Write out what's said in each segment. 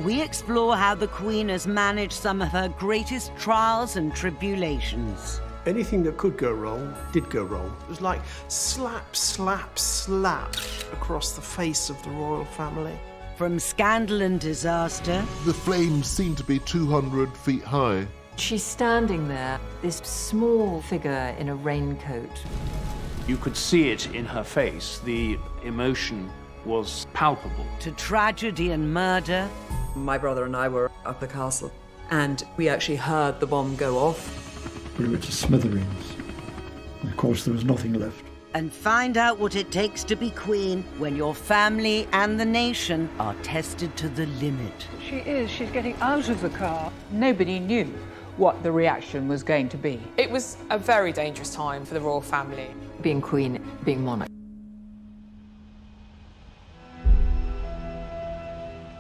we explore how the Queen has managed some of her greatest trials and tribulations. Anything that could go wrong did go wrong. It was like slap, slap, slap across the face of the royal family. From scandal and disaster... The flames seem to be 200 feet high. She's standing there, this small figure in a raincoat. You could see it in her face. The emotion was palpable. To tragedy and murder. My brother and I were at the castle, and we actually heard the bomb go off. We were to smithereens. And of course, there was nothing left. And find out what it takes to be Queen when your family and the nation are tested to the limit. She is. She's getting out of the car. Nobody knew what the reaction was going to be. It was a very dangerous time for the royal family. Being queen, being monarch.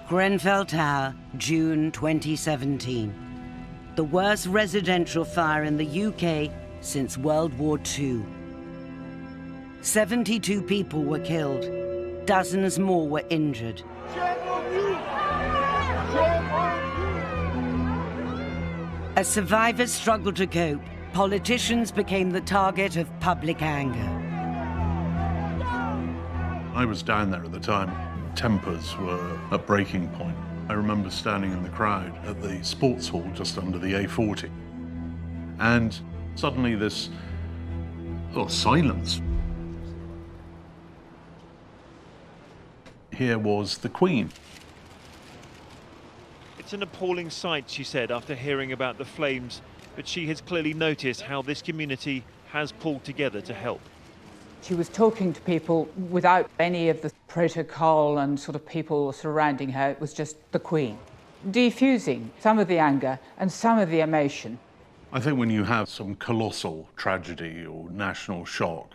Grenfell Tower, June 2017. The worst residential fire in the UK since World War II. 72 people were killed. Dozens more were injured. As survivors struggled to cope, politicians became the target of public anger. I was down there at the time. Tempers were at breaking point. I remember standing in the crowd at the sports hall just under the A40. And suddenly this, silence. Here was the Queen. It's an appalling sight, she said, after hearing about the flames, but she has clearly noticed how this community has pulled together to help. She was talking to people without any of the protocol and sort of people surrounding her. It was just the Queen, defusing some of the anger and some of the emotion. I think when you have some colossal tragedy or national shock,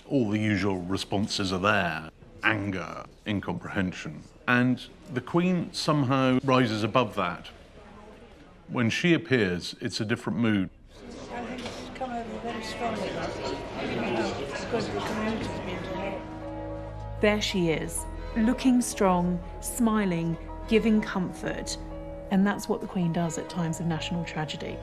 all the usual responses are there. Anger, incomprehension. And the Queen somehow rises above that. When she appears, it's a different mood. I think it's come over very strongly. It's because the community's been to help. There she is, looking strong, smiling, giving comfort. And that's what the Queen does at times of national tragedy.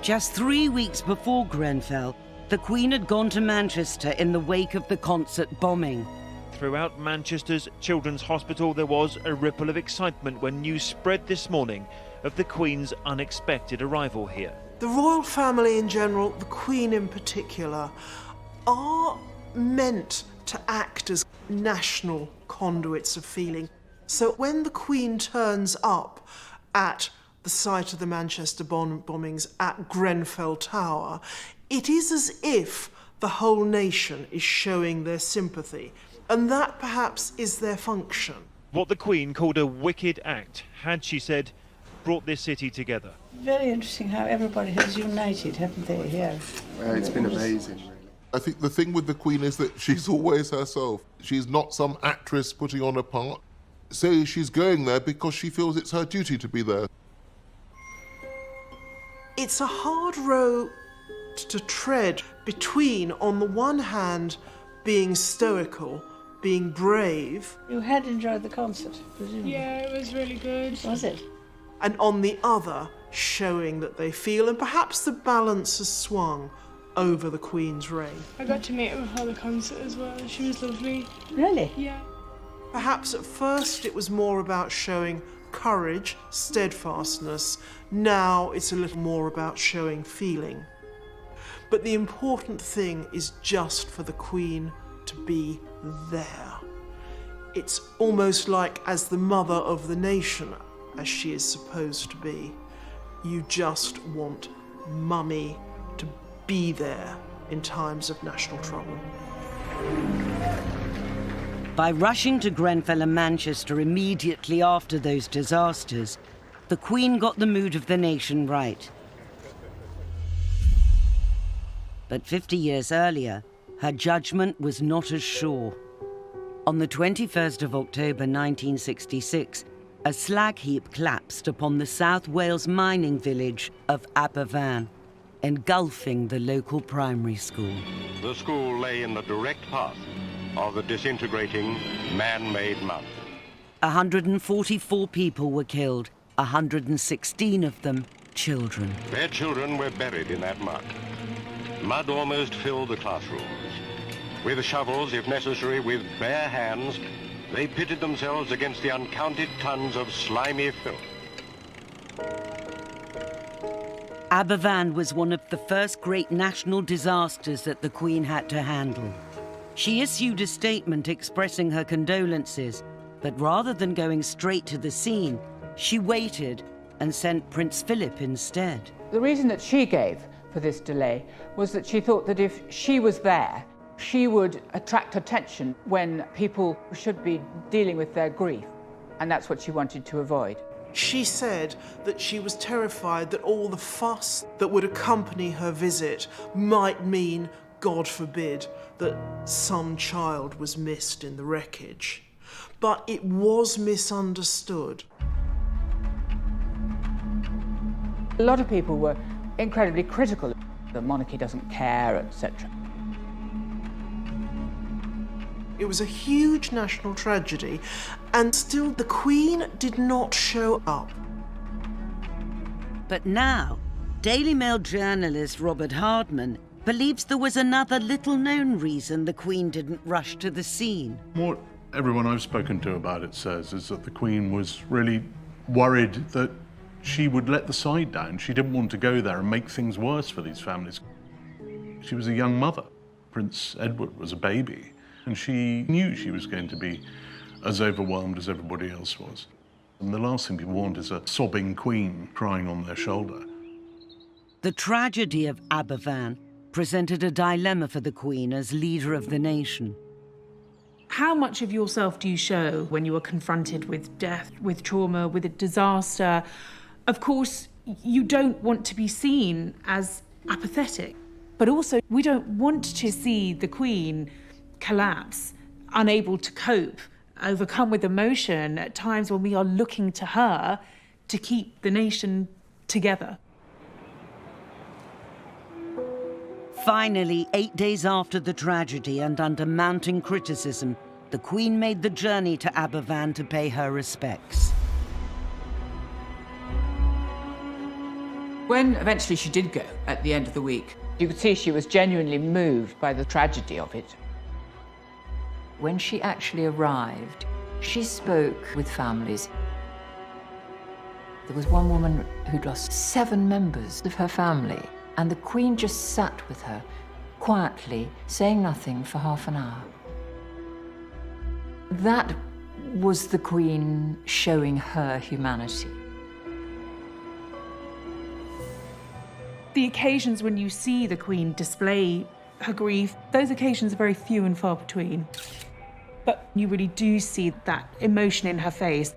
Just 3 weeks before Grenfell, the Queen had gone to Manchester in the wake of the concert bombing. Throughout Manchester's Children's Hospital, there was a ripple of excitement when news spread this morning of the Queen's unexpected arrival here. The royal family in general, the Queen in particular, are meant to act as national conduits of feeling. So when the Queen turns up at the site of the Manchester bombings at Grenfell Tower, it is as if the whole nation is showing their sympathy, and that perhaps is their function. What the Queen called a wicked act had, she said, brought this city together. Very interesting how everybody has united, haven't they, here? Well, it's been amazing, really. I think the thing with the Queen is that she's always herself. She's not some actress putting on a part. So she's going there because she feels it's her duty to be there. It's a hard row to tread between, on the one hand, being stoical, being brave. You had enjoyed the concert, presumably? Yeah, it was really good. Was it? And on the other, showing that they feel, and perhaps the balance has swung over the Queen's reign. I got to meet her before the concert as well. She was lovely. Really? Yeah. Perhaps at first it was more about showing courage, steadfastness. Now it's a little more about showing feeling. But the important thing is just for the Queen to be there. It's almost like, as the mother of the nation, as she is supposed to be, you just want Mummy to be there in times of national trouble. By rushing to Grenfell and Manchester immediately after those disasters, the Queen got the mood of the nation right. But 50 years earlier, her judgment was not as sure. On the 21st of October 1966, a slag heap collapsed upon the South Wales mining village of Aberfan, engulfing the local primary school. The school lay in the direct path of the disintegrating man-made mountain. 144 people were killed, 116 of them children. Their children were buried in that mud. Mud almost filled the classrooms. With shovels, if necessary, with bare hands, they pitted themselves against the uncounted tons of slimy filth. Aberfan was one of the first great national disasters that the Queen had to handle. She issued a statement expressing her condolences, but rather than going straight to the scene, she waited and sent Prince Philip instead. The reason that she gave for this delay was that she thought that if she was there, she would attract attention when people should be dealing with their grief, and that's what she wanted to avoid. She said that she was terrified that all the fuss that would accompany her visit might mean, God forbid, that some child was missed in the wreckage. But it was misunderstood. A lot of people were incredibly critical. The monarchy doesn't care, etc. It was a huge national tragedy, and still the Queen did not show up. But now, Daily Mail journalist Robert Hardman believes there was another little-known reason the Queen didn't rush to the scene. What everyone I've spoken to about it says is that the Queen was really worried that she would let the side down. She didn't want to go there and make things worse for these families. She was a young mother. Prince Edward was a baby, and she knew she was going to be as overwhelmed as everybody else was. And the last thing people want is a sobbing Queen crying on their shoulder. The tragedy of Aberfan presented a dilemma for the Queen as leader of the nation. How much of yourself do you show when you are confronted with death, with trauma, with a disaster? Of course, you don't want to be seen as apathetic, but also we don't want to see the Queen collapse, unable to cope, overcome with emotion at times when we are looking to her to keep the nation together. Finally, 8 days after the tragedy and under mounting criticism, the Queen made the journey to Aberfan to pay her respects. When eventually she did go at the end of the week, you could see she was genuinely moved by the tragedy of it. When she actually arrived, she spoke with families. There was one woman who'd lost 7 members of her family, and the Queen just sat with her, quietly, saying nothing for half an hour. That was the Queen showing her humanity. The occasions when you see the Queen display her grief, those occasions are very few and far between. But you really do see that emotion in her face.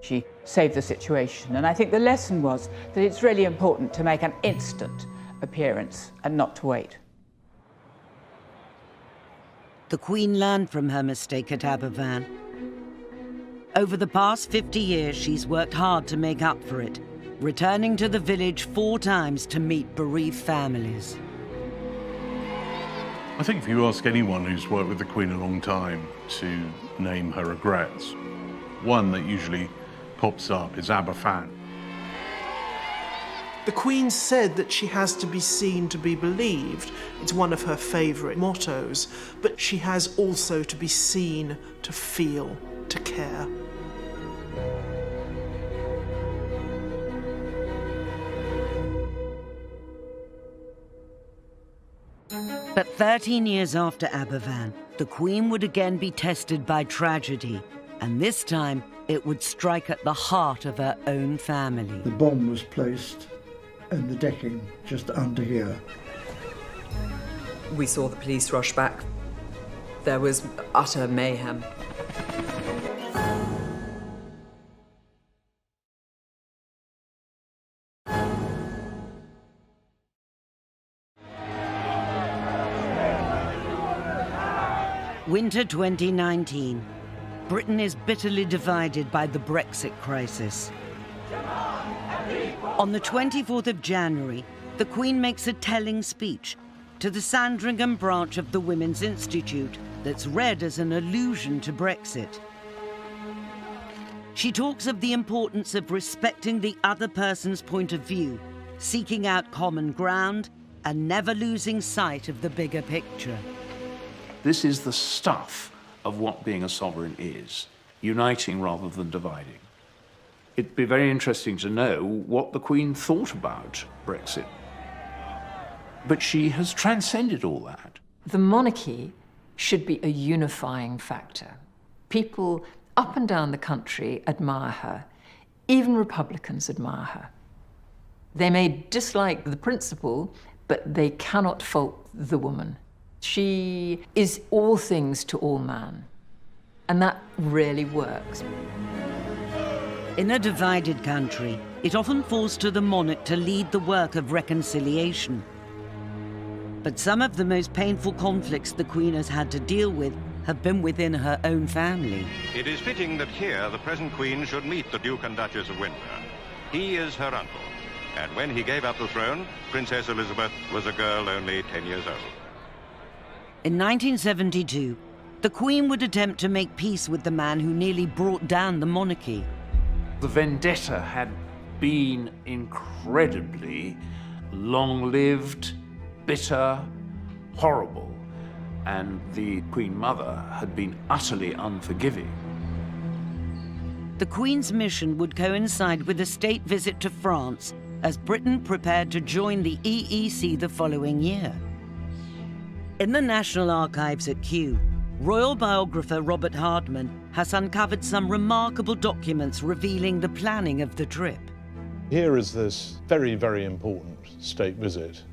She saved the situation, and I think the lesson was that it's really important to make an instant appearance and not to wait. The Queen learned from her mistake at Aberfan. Over the past 50 years, she's worked hard to make up for it, returning to the village 4 times to meet bereaved families. I think if you ask anyone who's worked with the Queen a long time to name her regrets, one that usually pops up is Aberfan. The Queen said that she has to be seen to be believed. It's one of her favourite mottos. But she has also to be seen to feel, to care. But 13 years after Aberfan, the Queen would again be tested by tragedy, and this time it would strike at the heart of her own family. The bomb was placed in the decking just under here. We saw the police rush back. There was utter mayhem. Winter 2019. Britain is bitterly divided by the Brexit crisis. On the 24th of January, the Queen makes a telling speech, to the Sandringham branch of the Women's Institute that's read as an allusion to Brexit. She talks of the importance of respecting the other person's point of view, seeking out common ground, and never losing sight of the bigger picture. This is the stuff of what being a sovereign is, uniting rather than dividing. It'd be very interesting to know what the Queen thought about Brexit. But she has transcended all that. The monarchy should be a unifying factor. People up and down the country admire her. Even Republicans admire her. They may dislike the principle, but they cannot fault the woman. She is all things to all man, and that really works. In a divided country, it often falls to the monarch to lead the work of reconciliation. But some of the most painful conflicts the Queen has had to deal with have been within her own family. It is fitting that here the present Queen should meet the Duke and Duchess of Windsor. He is her uncle, and when he gave up the throne, Princess Elizabeth was a girl only 10 years old. In 1972, the Queen would attempt to make peace with the man who nearly brought down the monarchy. The vendetta had been incredibly long-lived, bitter, horrible, and the Queen Mother had been utterly unforgiving. The Queen's mission would coincide with a state visit to France as Britain prepared to join the EEC the following year. In the National Archives at Kew, royal biographer Robert Hardman has uncovered some remarkable documents revealing the planning of the trip. Here is this very, very important state visit.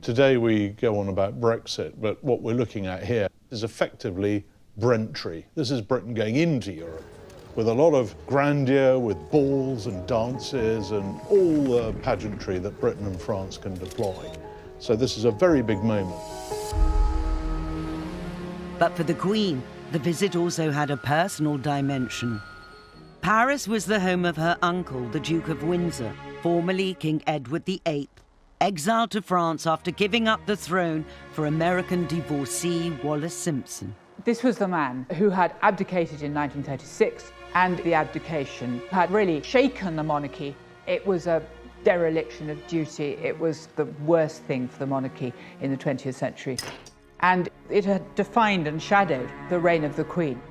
Today we go on about Brexit, but what we're looking at here is effectively Brentry. This is Britain going into Europe with a lot of grandeur, with balls and dances and all the pageantry that Britain and France can deploy. So this is a very big moment. But for the Queen, the visit also had a personal dimension. Paris was the home of her uncle, the Duke of Windsor, formerly King Edward VIII, exiled to France after giving up the throne for American divorcee Wallis Simpson. This was the man who had abdicated in 1936, and the abdication had really shaken the monarchy. It was a dereliction of duty. It was the worst thing for the monarchy in the 20th century. And it had defined and shadowed the reign of the Queen.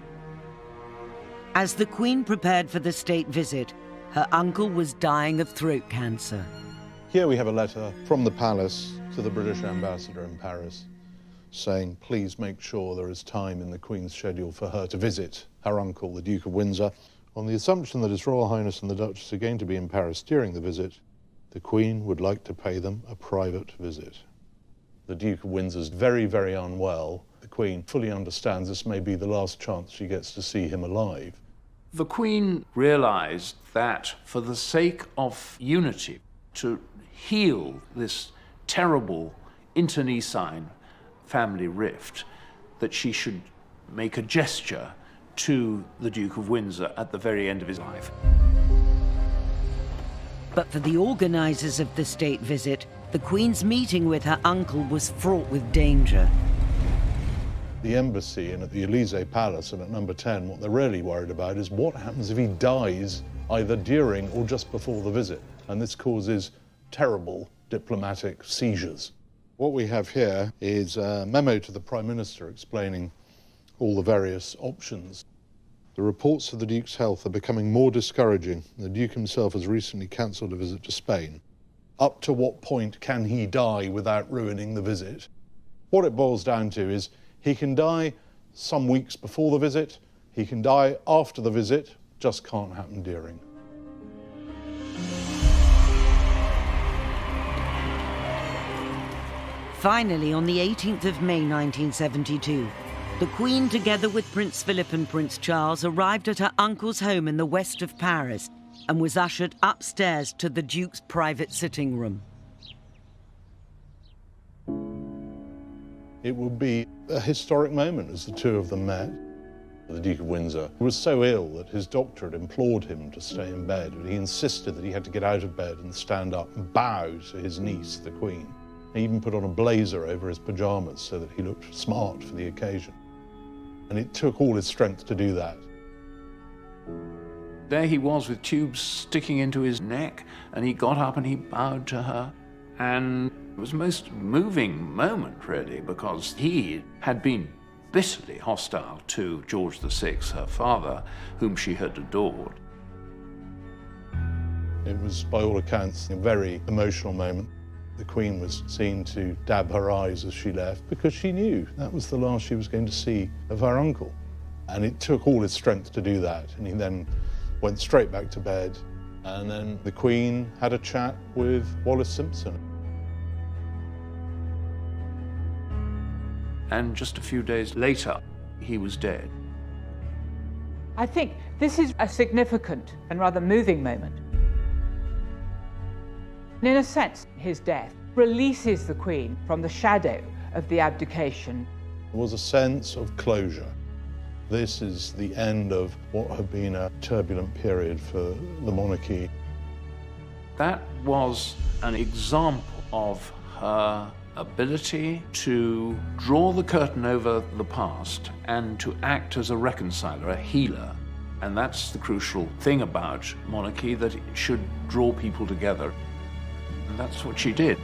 As the Queen prepared for the state visit, her uncle was dying of throat cancer. Here we have a letter from the palace to the British ambassador in Paris saying, please make sure there is time in the Queen's schedule for her to visit her uncle, the Duke of Windsor. On the assumption that His Royal Highness and the Duchess are going to be in Paris during the visit, the Queen would like to pay them a private visit. The Duke of Windsor's very, very unwell. The Queen fully understands this may be the last chance she gets to see him alive. The Queen realized that for the sake of unity, to heal this terrible internecine family rift, that she should make a gesture to the Duke of Windsor at the very end of his life. But for the organisers of the state visit, the Queen's meeting with her uncle was fraught with danger. The embassy and at the Elysee Palace and at number 10, what they're really worried about is what happens if he dies either during or just before the visit. And this causes terrible diplomatic seizures. What we have here is a memo to the Prime Minister explaining all the various options. The reports of the Duke's health are becoming more discouraging. The Duke himself has recently cancelled a visit to Spain. Up to what point can he die without ruining the visit? What it boils down to is he can die some weeks before the visit, he can die after the visit, just can't happen during. Finally, on the 18th of May 1972, the Queen, together with Prince Philip and Prince Charles, arrived at her uncle's home in the west of Paris and was ushered upstairs to the Duke's private sitting room. It would be a historic moment as the two of them met. The Duke of Windsor was so ill that his doctor had implored him to stay in bed, but he insisted that he had to get out of bed and stand up and bow to his niece, the Queen. He even put on a blazer over his pyjamas so that he looked smart for the occasion. And it took all his strength to do that. There he was with tubes sticking into his neck, and he got up and he bowed to her. And it was a most moving moment, really, because he had been bitterly hostile to George VI, her father, whom she had adored. It was, by all accounts, a very emotional moment. The Queen was seen to dab her eyes as she left because she knew that was the last she was going to see of her uncle. And it took all his strength to do that. And he then went straight back to bed. And then the Queen had a chat with Wallis Simpson. And just a few days later, he was dead. I think this is a significant and rather moving moment. In a sense, his death releases the Queen from the shadow of the abdication. There was a sense of closure. This is the end of what had been a turbulent period for the monarchy. That was an example of her ability to draw the curtain over the past and to act as a reconciler, a healer. And that's the crucial thing about monarchy, that it should draw people together. And that's what she did.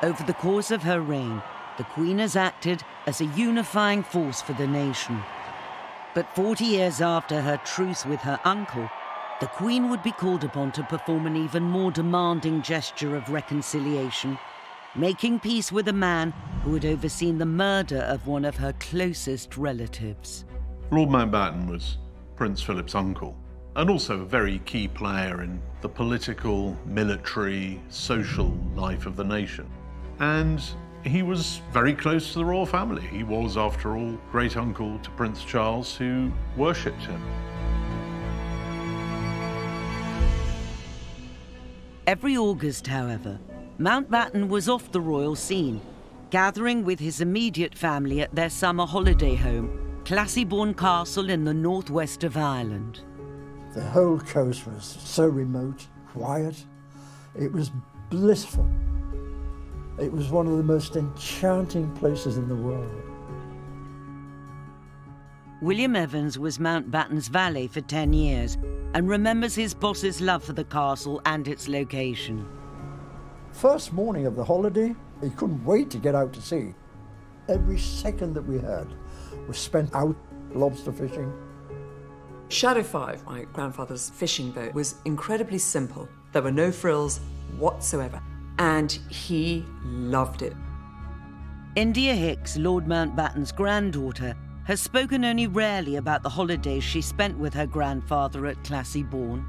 Over the course of her reign, the Queen has acted as a unifying force for the nation. But 40 years after her truce with her uncle, the Queen would be called upon to perform an even more demanding gesture of reconciliation, making peace with a man who had overseen the murder of one of her closest relatives. Lord Mountbatten was Prince Philip's uncle, and also a very key player in the political, military, social life of the nation. And he was very close to the royal family. He was, after all, great uncle to Prince Charles, who worshipped him. Every August, however, Mountbatten was off the royal scene, gathering with his immediate family at their summer holiday home, Classiebawn Castle in the northwest of Ireland. The whole coast was so remote, quiet. It was blissful. It was one of the most enchanting places in the world. William Evans was Mountbatten's valet for 10 years and remembers his boss's love for the castle and its location. First morning of the holiday, he couldn't wait to get out to sea. Every second that we had was spent out lobster fishing. Shadow 5, my grandfather's fishing boat, was incredibly simple. There were no frills whatsoever, and he loved it. India Hicks, Lord Mountbatten's granddaughter, has spoken only rarely about the holidays she spent with her grandfather at Classiebawn.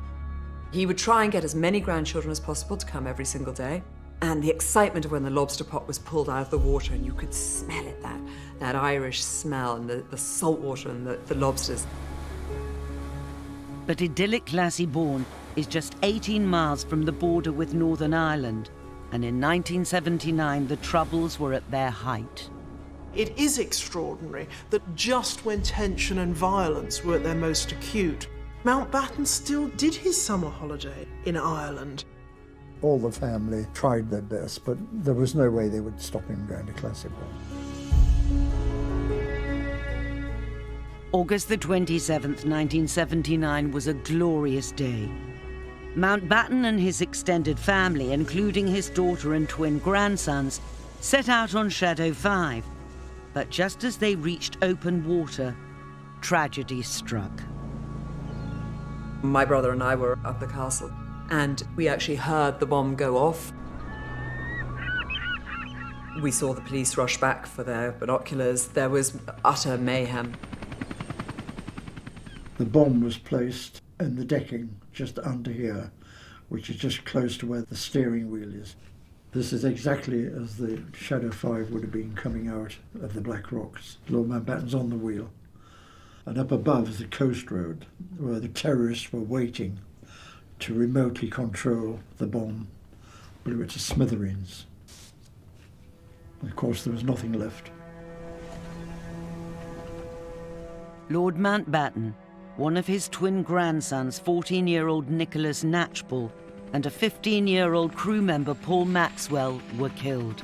He would try and get as many grandchildren as possible to come every single day. And the excitement of when the lobster pot was pulled out of the water and you could smell it, that Irish smell and the salt water and the lobsters. But idyllic Classiebawn is just 18 miles from the border with Northern Ireland, and in 1979 the Troubles were at their height. It is extraordinary that just when tension and violence were at their most acute, Mountbatten still did his summer holiday in Ireland. All the family tried their best, but there was no way they would stop him going to Classiebawn. August the 27th, 1979 was a glorious day. Mountbatten and his extended family, including his daughter and twin grandsons, set out on Shadow 5. But just as they reached open water, tragedy struck. My brother and I were up the castle, and we actually heard the bomb go off. We saw the police rush back for their binoculars. There was utter mayhem. The bomb was placed in the decking just under here, which is just close to where the steering wheel is. This is exactly as the Shadow 5 would have been coming out of the Black Rocks. Lord Mountbatten's on the wheel. And up above is the coast road, where the terrorists were waiting to remotely control the bomb, blew it to smithereens. Of course, there was nothing left. Lord Mountbatten, one of his twin grandsons, 14-year-old Nicholas Knatchbull, and a 15-year-old crew member, Paul Maxwell, were killed.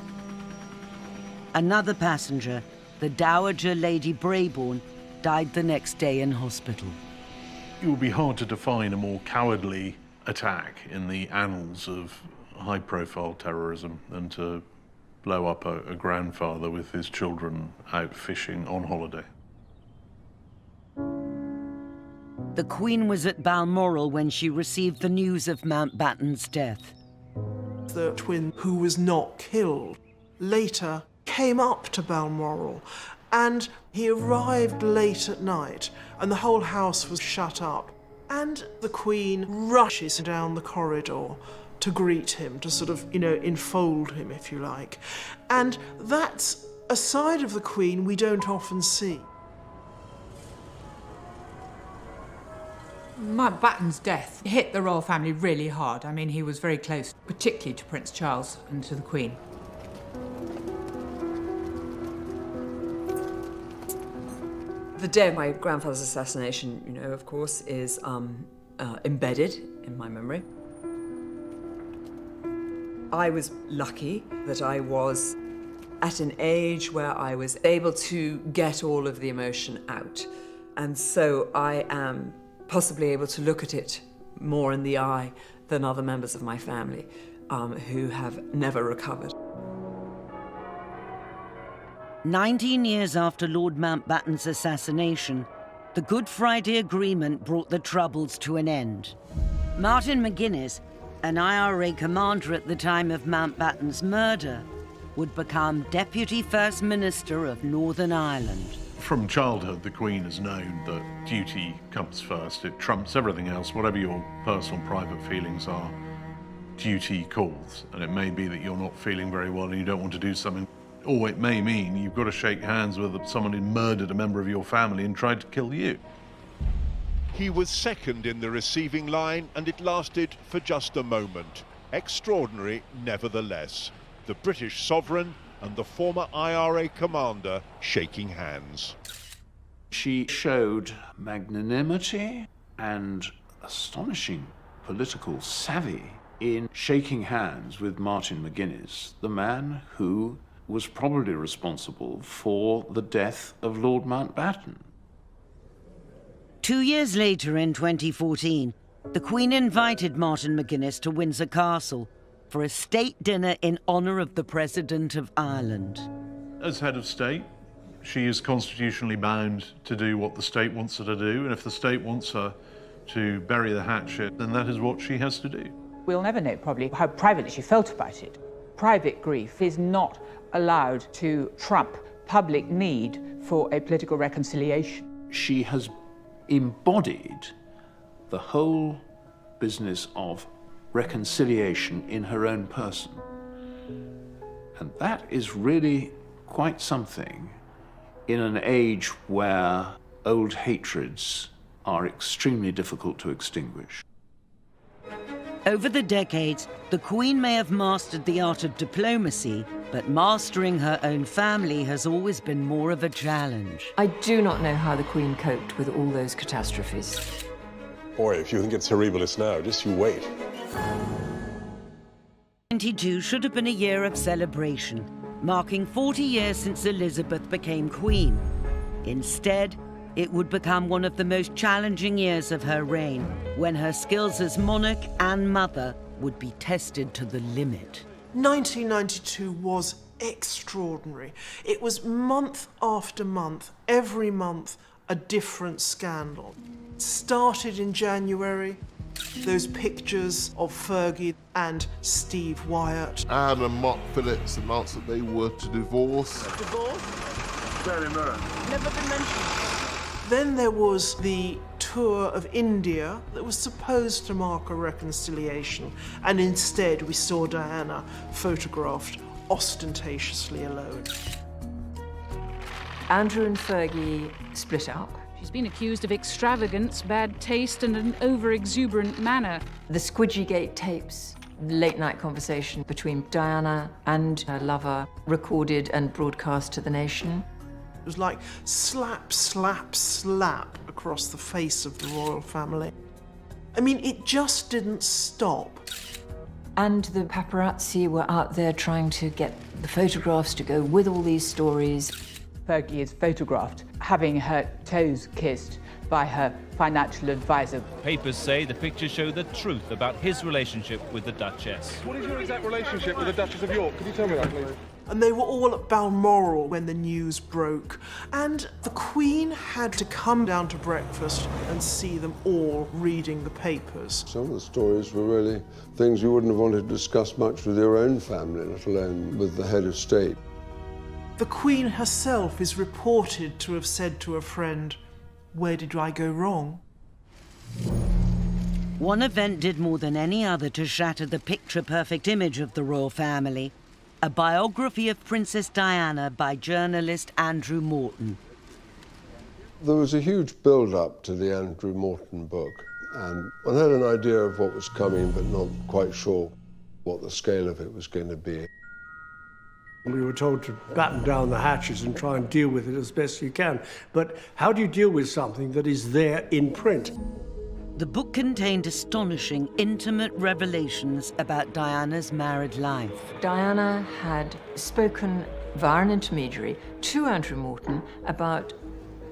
Another passenger, the Dowager Lady Brabourne, died the next day in hospital. It would be hard to define a more cowardly attack in the annals of high-profile terrorism than to blow up a grandfather with his children out fishing on holiday. The Queen was at Balmoral when she received the news of Mountbatten's death. The twin who was not killed later came up to Balmoral, and he arrived late at night and the whole house was shut up, and the Queen rushes down the corridor to greet him, to sort of, enfold him, if you like. And that's a side of the Queen we don't often see. Mountbatten's death hit the royal family really hard. I mean, he was very close, particularly to Prince Charles and to the Queen. The day of my grandfather's assassination, of course, is embedded in my memory. I was lucky that I was at an age where I was able to get all of the emotion out. And so I am possibly able to look at it more in the eye than other members of my family who have never recovered. 19 years after Lord Mountbatten's assassination, the Good Friday Agreement brought the Troubles to an end. Martin McGuinness, an IRA commander at the time of Mountbatten's murder, would become Deputy First Minister of Northern Ireland. From childhood, the Queen has known that duty comes first. It trumps everything else. Whatever your personal, private feelings are, duty calls. And it may be that you're not feeling very well and you don't want to do something. Or it may mean you've got to shake hands with someone who murdered a member of your family and tried to kill you. He was second in the receiving line, and it lasted for just a moment. Extraordinary, nevertheless. The British sovereign and the former IRA commander shaking hands. She showed magnanimity and astonishing political savvy in shaking hands with Martin McGuinness, the man who was probably responsible for the death of Lord Mountbatten. 2 years later, in 2014, the Queen invited Martin McGuinness to Windsor Castle for a state dinner in honour of the President of Ireland. As head of state, she is constitutionally bound to do what the state wants her to do, and if the state wants her to bury the hatchet, then that is what she has to do. We'll never know probably how privately she felt about it. Private grief is not allowed to trump public need for a political reconciliation. She has embodied the whole business of reconciliation in her own person. And that is really quite something in an age where old hatreds are extremely difficult to extinguish. Over the decades, the Queen may have mastered the art of diplomacy, but mastering her own family has always been more of a challenge. I do not know how the Queen coped with all those catastrophes. Boy, if you think it's horribilis now, just you wait. 2022 should have been a year of celebration, marking 40 years since Elizabeth became Queen. Instead, it would become one of the most challenging years of her reign, when her skills as monarch and mother would be tested to the limit. 1992 was extraordinary. It was month after month, every month, a different scandal. It started in January, those pictures of Fergie and Steve Wyatt. Anne and Mark Phillips announced that they were to divorce. Divorce? Very much. Never been mentioned. Then there was the tour of India that was supposed to mark a reconciliation, and instead we saw Diana photographed ostentatiously alone. Andrew and Fergie split up. She's been accused of extravagance, bad taste, and an over-exuberant manner. The Squidgygate tapes late-night conversation between Diana and her lover, recorded and broadcast to the nation. It was like slap, slap, slap across the face of the royal family. I mean, it just didn't stop. And the paparazzi were out there trying to get the photographs to go with all these stories. Fergie is photographed having her toes kissed by her financial advisor. Papers say the pictures show the truth about his relationship with the Duchess. What is your exact relationship with the Duchess of York? Could you tell me that, please? And they were all at Balmoral when the news broke. And the Queen had to come down to breakfast and see them all reading the papers. Some of the stories were really things you wouldn't have wanted to discuss much with your own family, let alone with the head of state. The Queen herself is reported to have said to a friend, "Where did I go wrong?" One event did more than any other to shatter the picture-perfect image of the royal family. A biography of Princess Diana by journalist Andrew Morton. There was a huge build-up to the Andrew Morton book, and I had an idea of what was coming, but not quite sure what the scale of it was going to be. We were told to batten down the hatches and try and deal with it as best you can. But how do you deal with something that is there in print? The book contained astonishing, intimate revelations about Diana's married life. Diana had spoken via an intermediary to Andrew Morton about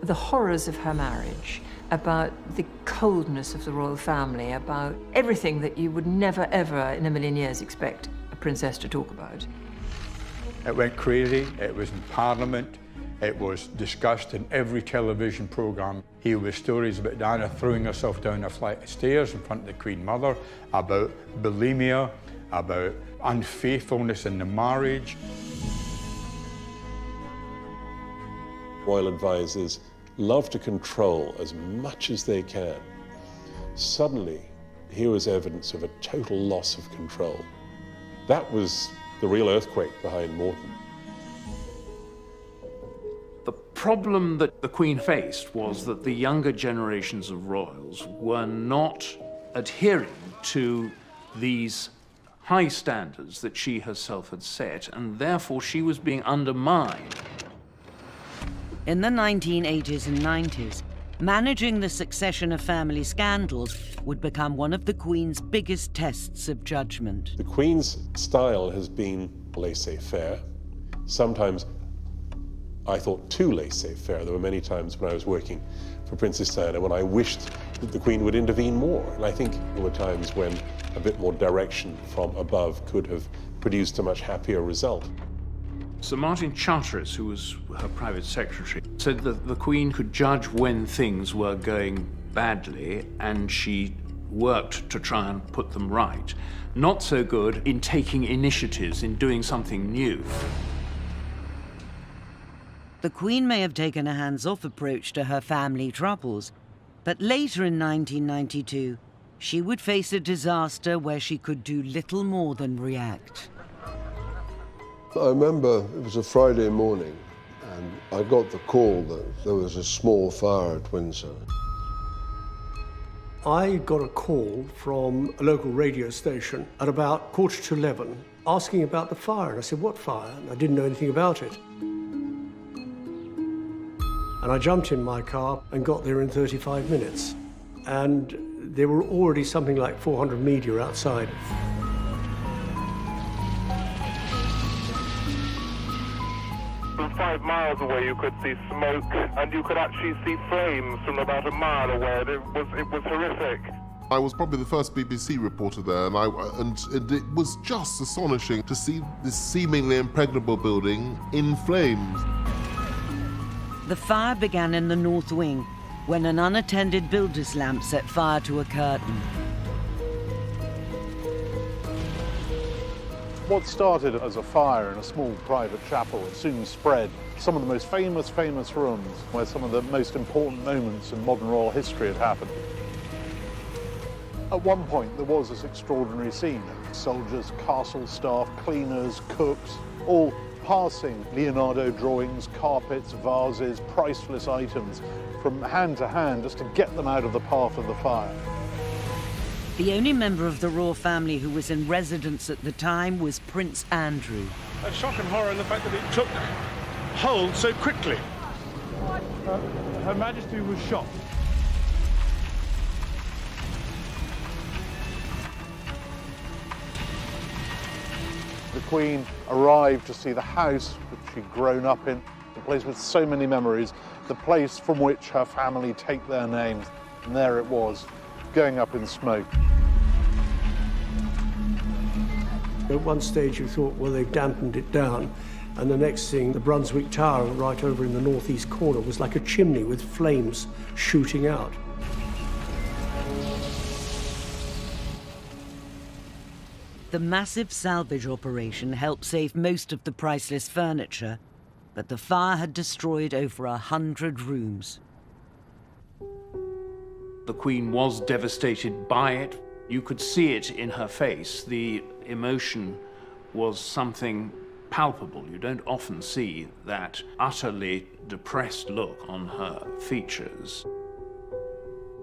the horrors of her marriage, about the coldness of the royal family, about everything that you would never, ever in a million years expect a princess to talk about. It went crazy. It was in Parliament. It was discussed in every television programme. Here were stories about Diana throwing herself down a flight of stairs in front of the Queen Mother, about bulimia, about unfaithfulness in the marriage. Royal advisors love to control as much as they can. Suddenly, here was evidence of a total loss of control. That was the real earthquake behind Morton. The problem that the Queen faced was that the younger generations of royals were not adhering to these high standards that she herself had set, and therefore she was being undermined. In the 1980s and 90s, managing the succession of family scandals would become one of the Queen's biggest tests of judgment. The Queen's style has been laissez-faire. Sometimes I thought too laissez-faire. There were many times when I was working for Princess Diana when I wished that the Queen would intervene more. And I think there were times when a bit more direction from above could have produced a much happier result. Sir Martin Charteris, who was her private secretary, said that the Queen could judge when things were going badly, and she worked to try and put them right. Not so good in taking initiatives, in doing something new. The Queen may have taken a hands-off approach to her family troubles, but later in 1992, she would face a disaster where she could do little more than react. I remember it was a Friday morning, and I got the call that there was a small fire at Windsor. I got a call from a local radio station at about 11:15 asking about the fire. And I said, "What fire?" And I didn't know anything about it. And I jumped in my car and got there in 35 minutes. And there were already something like 400 media outside. From 5 miles away you could see smoke, and you could actually see flames from about a mile away. It was horrific. I was probably the first BBC reporter there, and it was just astonishing to see this seemingly impregnable building in flames. The fire began in the North Wing when an unattended builder's lamp set fire to a curtain. What started as a fire in a small private chapel soon spread to some of the most famous rooms where some of the most important moments in modern royal history had happened. At one point, there was this extraordinary scene. Soldiers, castle staff, cleaners, cooks, all passing Leonardo drawings, carpets, vases, priceless items from hand to hand just to get them out of the path of the fire. The only member of the royal family who was in residence at the time was Prince Andrew. A shock and horror in the fact that it took hold so quickly. Her Majesty was shocked. The Queen arrived to see the house which she'd grown up in, the place with so many memories, the place from which her family take their names. And there it was, going up in smoke. At one stage you thought, well, they've dampened it down. And the next thing, the Brunswick Tower right over in the northeast corner was like a chimney with flames shooting out. The massive salvage operation helped save most of the priceless furniture, but the fire had destroyed over 100 rooms. The Queen was devastated by it. You could see it in her face. The emotion was something palpable. You don't often see that utterly depressed look on her features.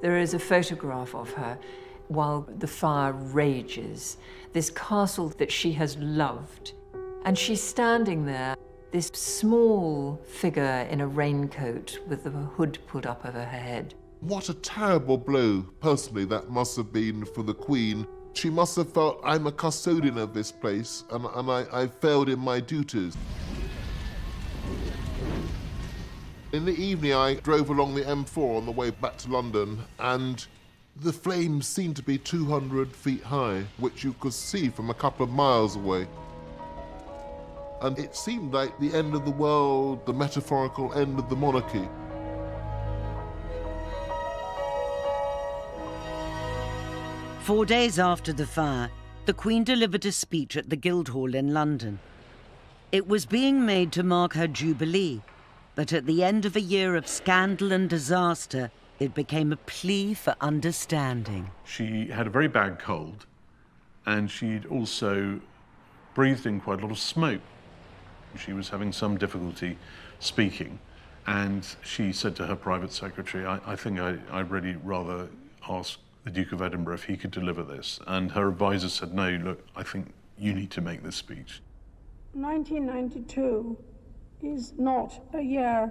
There is a photograph of her while the fire rages, this castle that she has loved. And she's standing there, this small figure in a raincoat with the hood put up over her head. What a terrible blow, personally, that must have been for the Queen. She must have felt, I'm a custodian of this place, and I failed in my duties. In the evening, I drove along the M4 on the way back to London, and the flames seemed to be 200 feet high, which you could see from a couple of miles away. And it seemed like the end of the world, the metaphorical end of the monarchy. Four days after the fire, the Queen delivered a speech at the Guildhall in London. It was being made to mark her Jubilee, but at the end of a year of scandal and disaster, it became a plea for understanding. She had a very bad cold, and she'd also breathed in quite a lot of smoke. She was having some difficulty speaking, and she said to her private secretary, I think I'd really rather ask the Duke of Edinburgh if he could deliver this. And her advisor said, no, look, I think you need to make this speech. 1992 is not a year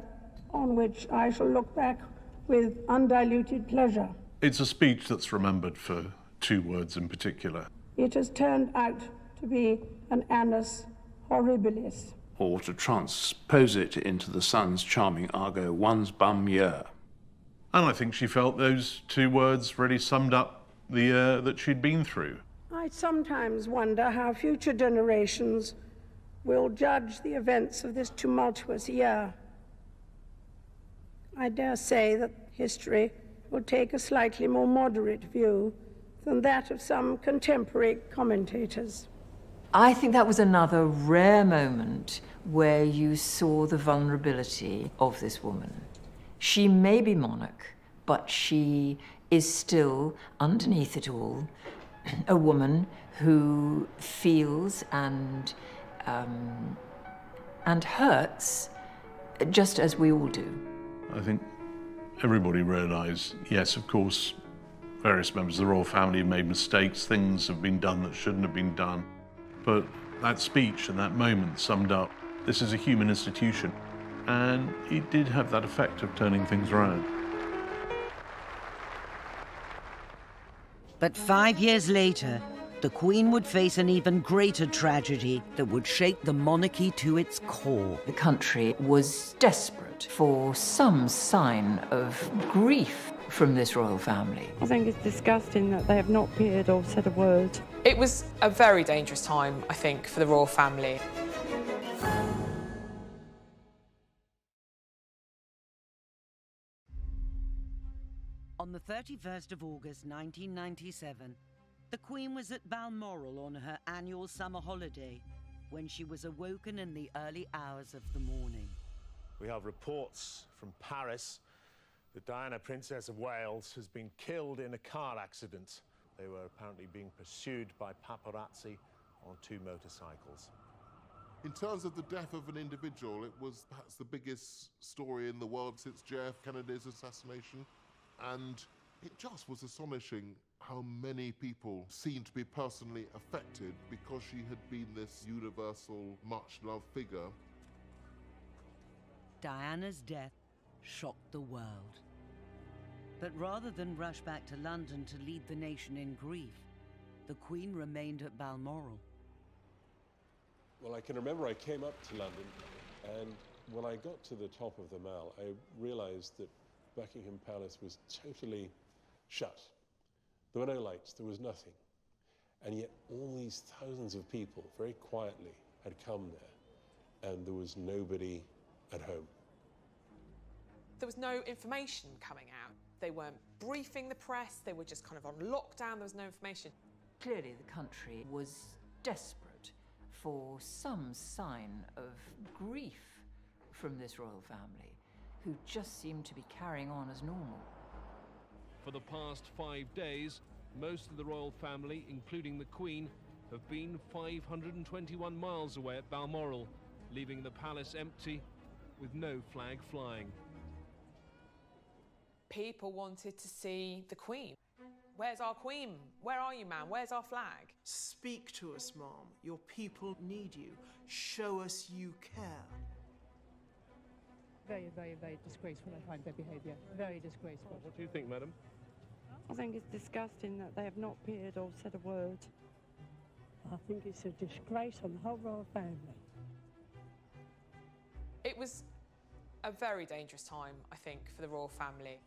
on which I shall look back with undiluted pleasure. It's a speech that's remembered for two words in particular. It has turned out to be an annus horribilis. Or to transpose it into the Sun's charming argot, one's bum year. And I think she felt those two words really summed up the year that she'd been through. I sometimes wonder how future generations will judge the events of this tumultuous year. I dare say that history will take a slightly more moderate view than that of some contemporary commentators. I think that was another rare moment where you saw the vulnerability of this woman. She may be monarch, but she is still, underneath it all, a woman who feels and hurts just as we all do. I think everybody realised, yes, of course, various members of the royal family have made mistakes, things have been done that shouldn't have been done. But that speech and that moment summed up, this is a human institution. And it did have that effect of turning things around. But 5 years later, the Queen would face an even greater tragedy that would shake the monarchy to its core. The country was desperate for some sign of grief from this royal family. I think it's disgusting that they have not appeared or said a word. It was a very dangerous time, I think, for the royal family. On the 31st of August 1997, the Queen was at Balmoral on her annual summer holiday when she was awoken in the early hours of the morning. We have reports from Paris that Diana, Princess of Wales, has been killed in a car accident. They were apparently being pursued by paparazzi on 2 motorcycles. In terms of the death of an individual, it was perhaps the biggest story in the world since JF Kennedy's assassination. And It just was astonishing how many people seemed to be personally affected because she had been this universal, much-loved figure. Diana's death shocked the world. But rather than rush back to London to lead the nation in grief, the Queen remained at Balmoral. Well, I can remember I came up to London, and when I got to the top of the Mall, I realised that Buckingham Palace was totally shut. There were no lights, there was nothing. And yet all these thousands of people, very quietly, had come there, and there was nobody at home. There was no information coming out. They weren't briefing the press, they were just kind of on lockdown, there was no information. Clearly the country was desperate for some sign of grief from this royal family, who just seemed to be carrying on as normal. For the past 5 days, most of the royal family, including the Queen, have been 521 miles away at Balmoral, leaving the palace empty with no flag flying. People wanted to see the Queen. Where's our Queen? Where are you, ma'am? Where's our flag? Speak to us, Mom. Your people need you. Show us you care. Very, very, very disgraceful, I find their behaviour. Very disgraceful. What do you think, madam? I think it's disgusting that they have not appeared or said a word. I think it's a disgrace on the whole royal family. It was a very dangerous time, I think, for the royal family.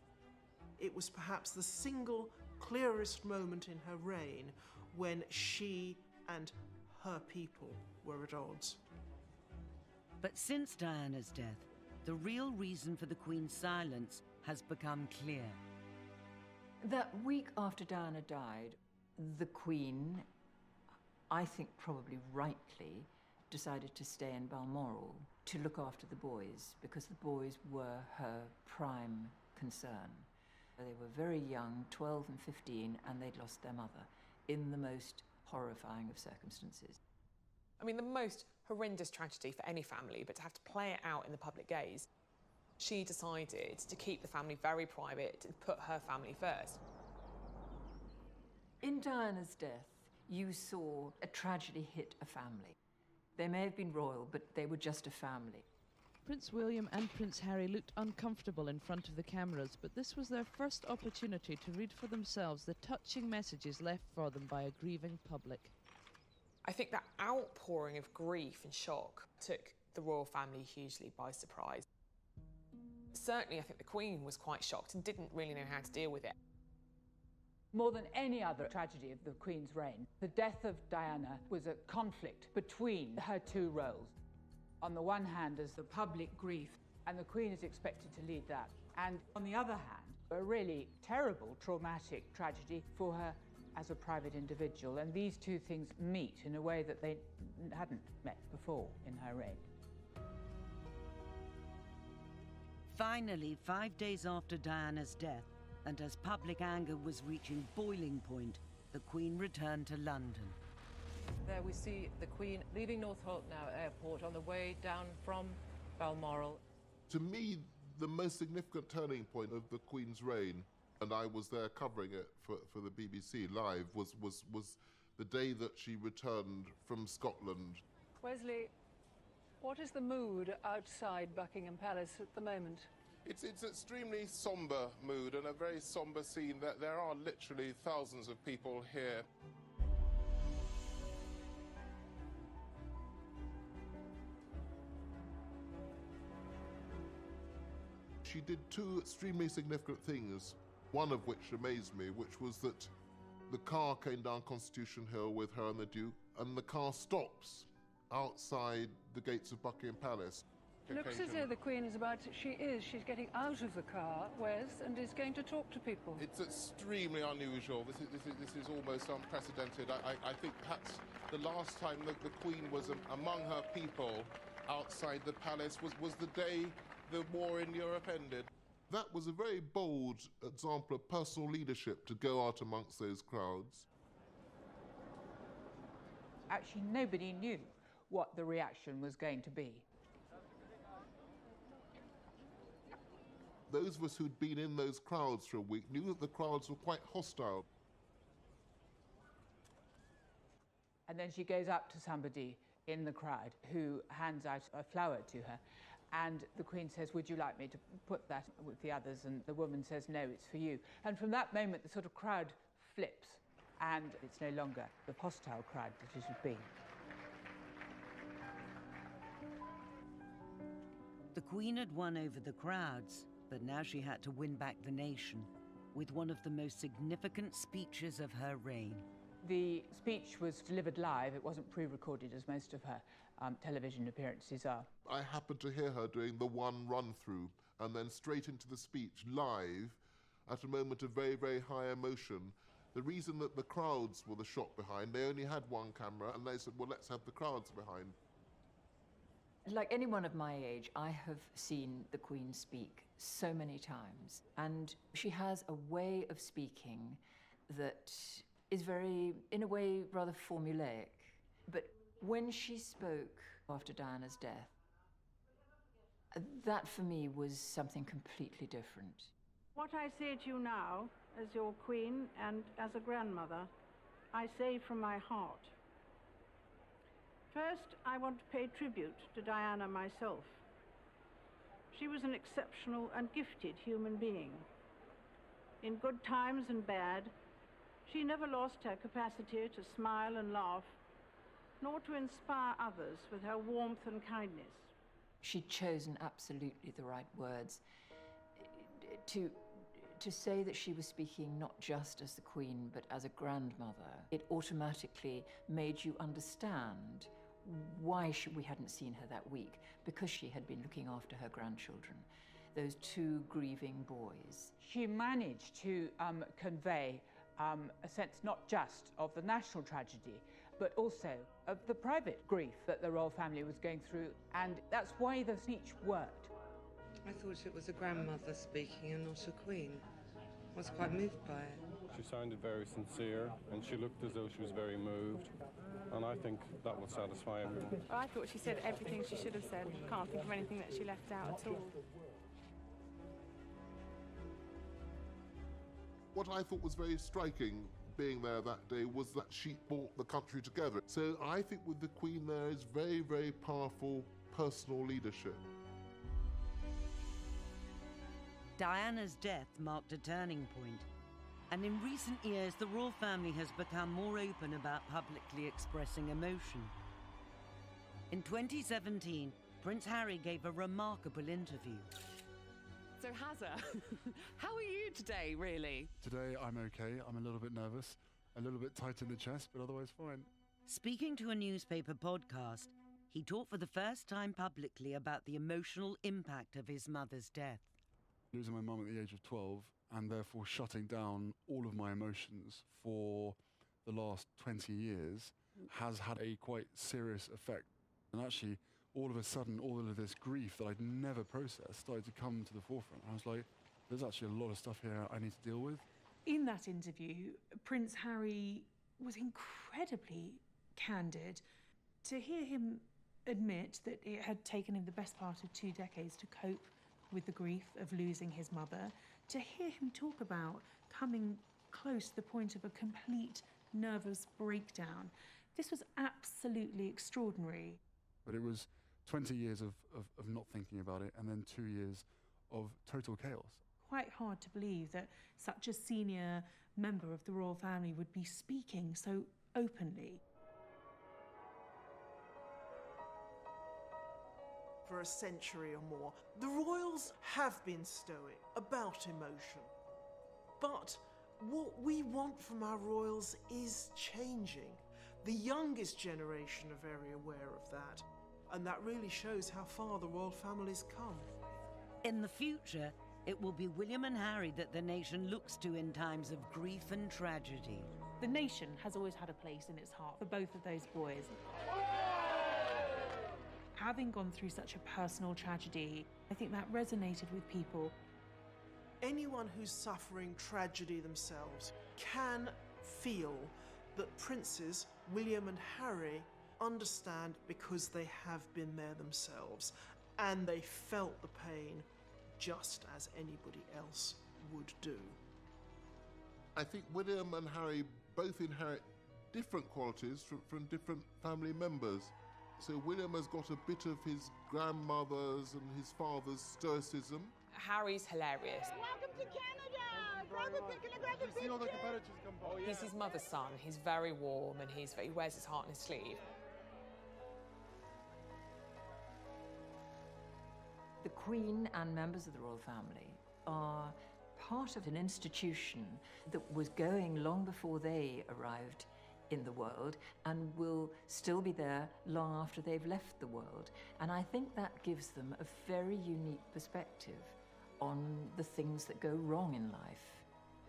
It was perhaps the single clearest moment in her reign when she and her people were at odds. But since Diana's death, the real reason for the Queen's silence has become clear. That week after Diana died, the Queen, I think probably rightly, decided to stay in Balmoral to look after the boys, because the boys were her prime concern. They were very young, 12 and 15, and they'd lost their mother in the most horrifying of circumstances. I mean, the most horrendous tragedy for any family, but to have to play it out in the public gaze. She decided to keep the family very private and put her family first. In Diana's death, you saw a tragedy hit a family. They may have been royal, but they were just a family. Prince William and Prince Harry looked uncomfortable in front of the cameras, but this was their first opportunity to read for themselves the touching messages left for them by a grieving public. I think that outpouring of grief and shock took the royal family hugely by surprise. Certainly, I think the Queen was quite shocked and didn't really know how to deal with it. More than any other tragedy of the Queen's reign, the death of Diana was a conflict between her two roles. On the one hand, there's the public grief, and the Queen is expected to lead that. And on the other hand, a really terrible, traumatic tragedy for her as a private individual. And these two things meet in a way that they hadn't met before in her reign. Finally, 5 days after Diana's death, and as public anger was reaching boiling point, the Queen returned to London. There we see the Queen leaving Northolt now Airport on the way down from Balmoral. To me, the most significant turning point of the Queen's reign, and I was there covering it for the BBC live, was the day that she returned from Scotland. Wesley, what is the mood outside Buckingham Palace at the moment? It's extremely sombre mood and a very sombre scene. That there are literally thousands of people here. She did two extremely significant things, one of which amazed me, which was that the car came down Constitution Hill with her and the Duke, and the car stops outside the gates of Buckingham Palace. It looks as though the Queen is about to, she's getting out of the car, Wes, and is going to talk to people. It's extremely unusual. This is almost unprecedented. I think perhaps the last time that the Queen was among her people outside the palace was the day the war in Europe ended. That was a very bold example of personal leadership to go out amongst those crowds. Actually, nobody knew what the reaction was going to be. Those of us who'd been in those crowds for a week knew that the crowds were quite hostile. And then she goes up to somebody in the crowd who hands out a flower to her. And the Queen says, would you like me to put that with the others? And the woman says, no, it's for you. And from that moment, the sort of crowd flips, and it's no longer the hostile crowd that it had been. The Queen had won over the crowds, but now she had to win back the nation with one of the most significant speeches of her reign. The speech was delivered live. It wasn't pre-recorded, as most of her television appearances are. I happened to hear her doing the one run-through and then straight into the speech live at a moment of very, very high emotion. The reason that the crowds were the shot behind, they only had one camera, and they said, well, let's have the crowds behind. Like anyone of my age, I have seen the Queen speak so many times, and she has a way of speaking that is very, in a way, rather formulaic. But when she spoke after Diana's death, that for me was something completely different. What I say to you now, as your Queen and as a grandmother, I say from my heart. First, I want to pay tribute to Diana myself. She was an exceptional and gifted human being. In good times and bad, she never lost her capacity to smile and laugh, nor to inspire others with her warmth and kindness. She'd chosen absolutely the right words. To say that she was speaking not just as the Queen, but as a grandmother, it automatically made you understand why we hadn't seen her that week, because she had been looking after her grandchildren, those two grieving boys. She managed to convey a sense not just of the national tragedy, but also of the private grief that the royal family was going through, and that's why the speech worked. I thought it was a grandmother speaking and not a queen. I was quite moved by it. She sounded very sincere, and she looked as though she was very moved, and I think that will satisfy everyone. I thought she said everything she should have said. Can't think of anything that she left out at all. What I thought was very striking being there that day was that she brought the country together. So I think with the Queen there is very, very powerful personal leadership. Diana's death marked a turning point, and in recent years the royal family has become more open about publicly expressing emotion. In 2017, Prince Harry gave a remarkable interview. So Hazza, how are you today, really? Today I'm okay. I'm a little bit nervous, a little bit tight in the chest, but otherwise fine. Speaking to a newspaper podcast, he talked for the first time publicly about the emotional impact of his mother's death. Losing my mum at the age of 12 and therefore shutting down all of my emotions for the last 20 years has had a quite serious effect. And actually, all of a sudden, all of this grief that I'd never processed started to come to the forefront. I was like, there's actually a lot of stuff here I need to deal with. In that interview, Prince Harry was incredibly candid. To hear him admit that it had taken him the best part of 2 decades to cope with the grief of losing his mother, to hear him talk about coming close to the point of a complete nervous breakdown, this was absolutely extraordinary. But it was 20 years of not thinking about it, and then 2 years of total chaos. Quite hard to believe that such a senior member of the royal family would be speaking so openly. For a century or more, the royals have been stoic about emotion. But what we want from our royals is changing. The youngest generation are very aware of that, and that really shows how far the royal family's come. In the future, it will be William and Harry that the nation looks to in times of grief and tragedy. The nation has always had a place in its heart for both of those boys. Having gone through such a personal tragedy, I think that resonated with people. Anyone who's suffering tragedy themselves can feel that Princes William and Harry understand because they have been there themselves, and they felt the pain just as anybody else would do. I think William and Harry both inherit different qualities from different family members. So William has got a bit of his grandmother's and his father's stoicism. Harry's hilarious. Welcome to Canada! Grab a pic and grab a picture! See all the competitors come by. He's his mother's son. He's very warm and he wears his heart on his sleeve. The Queen and members of the royal family are part of an institution that was going long before they arrived in the world and will still be there long after they've left the world. And I think that gives them a very unique perspective on the things that go wrong in life.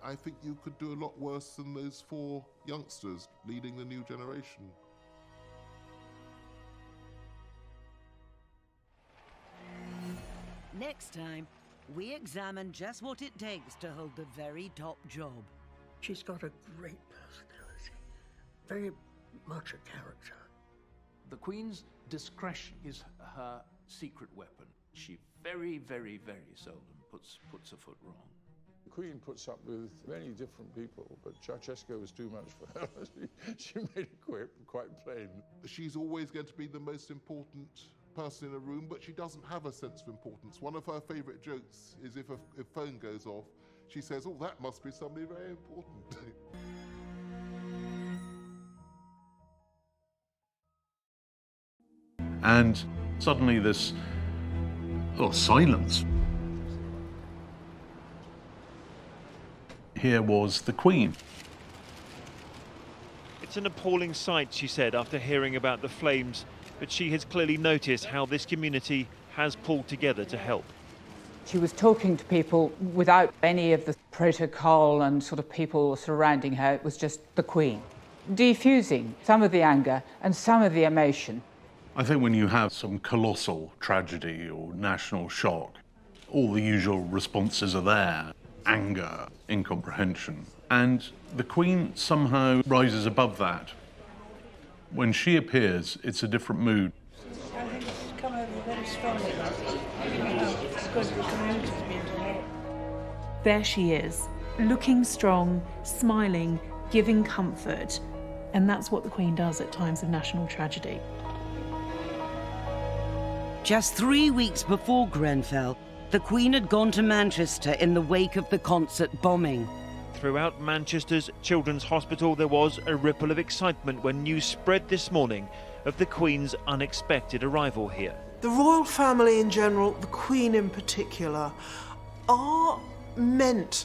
I think you could do a lot worse than those 4 youngsters leading the new generation. Next time, we examine just what it takes to hold the very top job. She's got a great personality, very much a character. The Queen's discretion is her secret weapon. She very, very, very seldom puts a foot wrong. The Queen puts up with many different people, but Ceausescu was too much for her. She made it quite plain. She's always going to be the most important person in a room, but she doesn't have a sense of importance. One of her favourite jokes is if a phone goes off, she says, "Oh, that must be somebody very important." And suddenly this silence. Here was the Queen. It's an appalling sight, she said, after hearing about the flames, but she has clearly noticed how this community has pulled together to help. She was talking to people without any of the protocol and sort of people surrounding her. It was just the Queen, defusing some of the anger and some of the emotion. I think when you have some colossal tragedy or national shock, all the usual responses are there. Anger, incomprehension. And the Queen somehow rises above that. When she appears, it's a different mood. I think it's come over very strongly. It's good for the community to be able to help. There she is, looking strong, smiling, giving comfort. And that's what the Queen does at times of national tragedy. Just 3 weeks before Grenfell, the Queen had gone to Manchester in the wake of the concert bombing. Throughout Manchester's Children's Hospital, there was a ripple of excitement when news spread this morning of the Queen's unexpected arrival here. The royal family in general, the Queen in particular, are meant